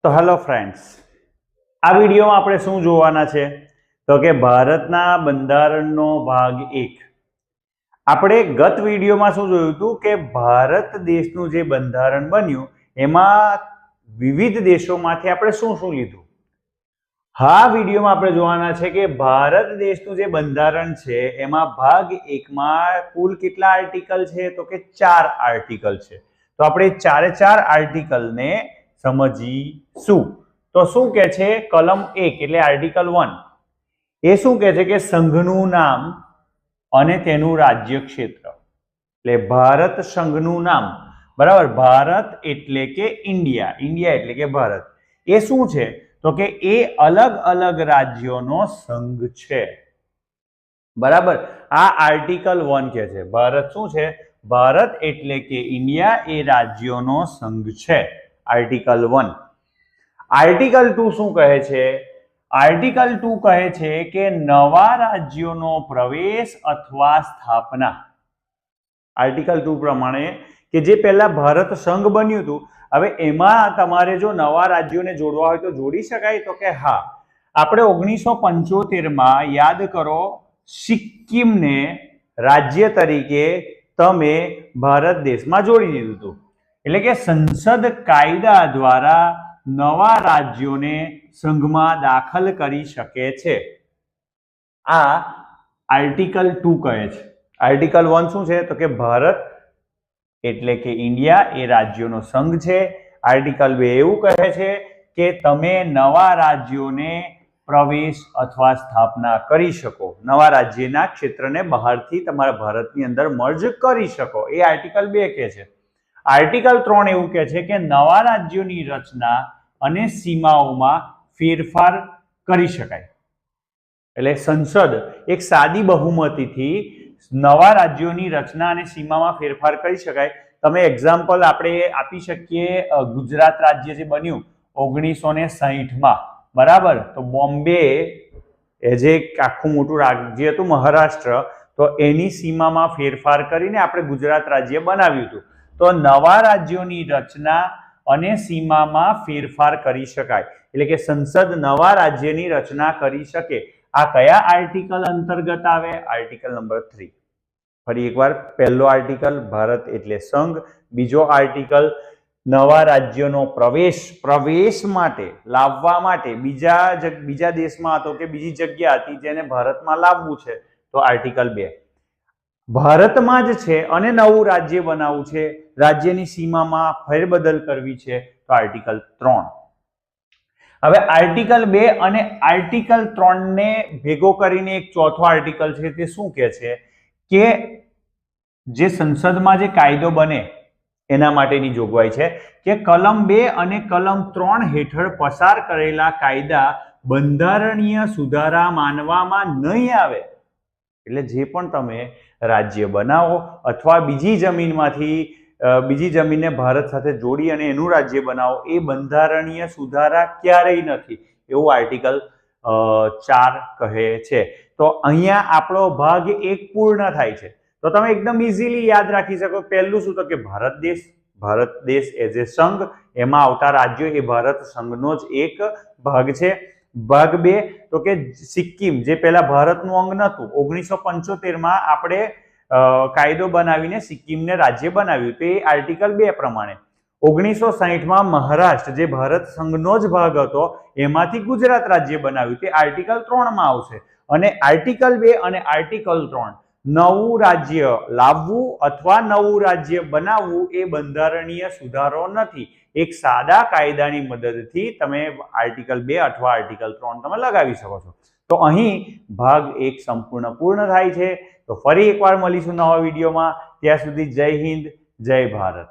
તો hello friends, આ વિડીયોમાં આપણે શું જોવાના છે તો કે ભારતના બંધારણનો ભાગ 1. આપણે ગત વિડીયોમાં શું જોયું હતું કે ભારત દેશનું જે બંધારણ બન્યું એમાં વિવિધ દેશોમાંથી આપણે શું શું લીધું. આ વિડીયોમાં આપણે જોવાના છે કે ભારત દેશનું જે બંધારણ છે એમાં ભાગ 1માં કુલ કેટલા આર્ટિકલ છે તો કે 4 આર્ટિકલ છે. તો આપણે ચારે 4 આર્ટિકલને સમજીશું. તો શું કહે છે કલમ 1 એટલે આર્ટિકલ 1 એ શું કહે છે કે સંઘનું નામ અને તેનું રાજ્ય ક્ષેત્ર. એટલે ભારત સંઘનું નામ, બરાબર, ભારત એટલે કે ઇન્ડિયા, ઇન્ડિયા એટલે કે ભારત, એ શું છે તો કે એ અલગ અલગ રાજ્યોનો સંઘ છે. બરાબર, આ આર્ટિકલ 1 કહે છે ભારત શું છે, ભારત એટલે કે ઇન્ડિયા એ રાજ્યોનો સંઘ છે. આર્ટિકલ 1. આર્ટિકલ 2 શું કહે છે? આર્ટિકલ 2 કહે છે કે નવા રાજ્યોનો પ્રવેશ અથવા સ્થાપના. આર્ટિકલ 2 પ્રમાણે કે જે પહેલા ભારત સંઘ બન્યું હતું, હવે એમાં તમારે જો નવા રાજ્યોને જોડવા હોય તો જોડી શકાય, તો કે હા. આપણે 1975માં યાદ કરો, સિક્કિમને રાજ્ય તરીકે તમે ભારત દેશમાં જોડી દીધું હતું. એટલે કે સંસદ કાયદા દ્વારા નવા રાજ્યોને સંઘમાં દાખલ કરી શકે છે. આ આર્ટિકલ 2 કહે છે. આર્ટિકલ 1 શું છે તો કે ભારત એટલે કે ઇન્ડિયા એ રાજ્યોનો સંઘ છે. આર્ટિકલ 2 એવું કહે છે કે તમે નવા રાજ્યોને પ્રવેશ અથવા સ્થાપના કરી શકો, નવા રાજ્યના ક્ષેત્રને બહારથી તમારા ભારતની અંદર મર્જ કરી શકો. એ આર્ટિકલ 2 કહે છે. આર્ટિકલ 3 એવું કહે છે કે નવા રાજ્યોની રચના અને સીમાઓમાં ફેરફાર કરી શકાય. એટલે સંસદ એક સાદી બહુમતીથી નવા રાજ્યોની રચના અને સીમામાં ફેરફાર કરી શકાય. તમે એક્ઝામ્પલ આપણે આપી શકીએ, ગુજરાત રાજ્ય જે બન્યું 1960માં, બરાબર, તો બોમ્બે એ જે આખું મોટું રાજ્ય હતું મહારાષ્ટ્ર, તો એની સીમામાં ફેરફાર કરીને આપણે ગુજરાત રાજ્ય બનાવ્યું હતું. તો નવા રાજ્યોની રચના અને સીમામાં ફેરફાર કરી શકાય, એટલે કે સંસદ નવા રાજ્યની રચના કરી શકે. આ કયા આર્ટિકલ અંતર્ગત આવે? Article number 3. ફરી એકવાર, પહેલો આર્ટિકલ ભારત એટલે સંઘ, બીજો આર્ટિકલ નવા રાજ્યોનો પ્રવેશ માટે, લાવવા માટે, બીજા દેશમાં હતો કે બીજી જગ્યા હતી જેને ભારતમાં લાવવું છે, તો આર્ટિકલ 2. ભારતમાં જ છે અને નવું રાજ્ય બનાવવું છે, રાજ્યની સીમામાં ફેરબદલ કરવી છે, તો આર્ટિકલ 3. હવે આર્ટિકલ 2 અને આર્ટિકલ 3 ને ભેગો કરીને એક ચોથો આર્ટિકલ છે, તે શું કહે છે કે જે સંસદમાં જે કાયદો બને એના માટેની જોગવાઈ છે કે કલમ 2 અને કલમ 3 હેઠળ પસાર કરેલા કાયદા બંધારણીય સુધારા માનવામાં નહીં આવે. એટલે જે પણ તમે રાજ્ય બનાવો અથવા બીજી જમીનને ભારત સાથે જોડી અને એનું રાજ્ય બનાવો, એ બંધારણીય સુધારા ક્યારેય નથી, એવું આર્ટિકલ 4 કહે છે. તો અહીંયા આપણો ભાગ 1 પૂર્ણ થાય છે. તો તમે એકદમ ઇઝીલી યાદ રાખી શકો. પહેલું શું તો કે ભારત દેશ એઝ એ સંઘ, એમાં આવતા રાજ્યો એ ભારત સંઘનો જ એક ભાગ છે. ભાગ 2 તો કે સિક્કિમ જે પહેલા ભારતનું અંગ નહોતું, 1975માં આપણે કાયદો બનાવીને સિક્કિમને રાજ્ય બનાવ્યું, તે આર્ટિકલ 2 પ્રમાણે. 1960માં મહારાષ્ટ્ર જે ભારત સંઘનો જ ભાગ હતો એમાંથી ગુજરાત રાજ્ય બનાવ્યું, તે આર્ટિકલ 3માં આવશે. અને આર્ટિકલ 2 અને આર્ટિકલ 3 નવું રાજ્ય લાવવું અથવા નવું રાજ્ય બનાવવું એ બંધારણીય સુધારો નથી. એક સાદા કાયદાની મદદથી તમે આર્ટિકલ 2 અથવા આર્ટિકલ 3 તમે લગાવી શકો છો. તો અહીં ભાગ 1 સંપૂર્ણ પૂર્ણ થાય છે. તો ફરી એકવાર મળીશું નવા વિડીયોમાં. ત્યાં સુધી જય હિન્દ, જય ભારત.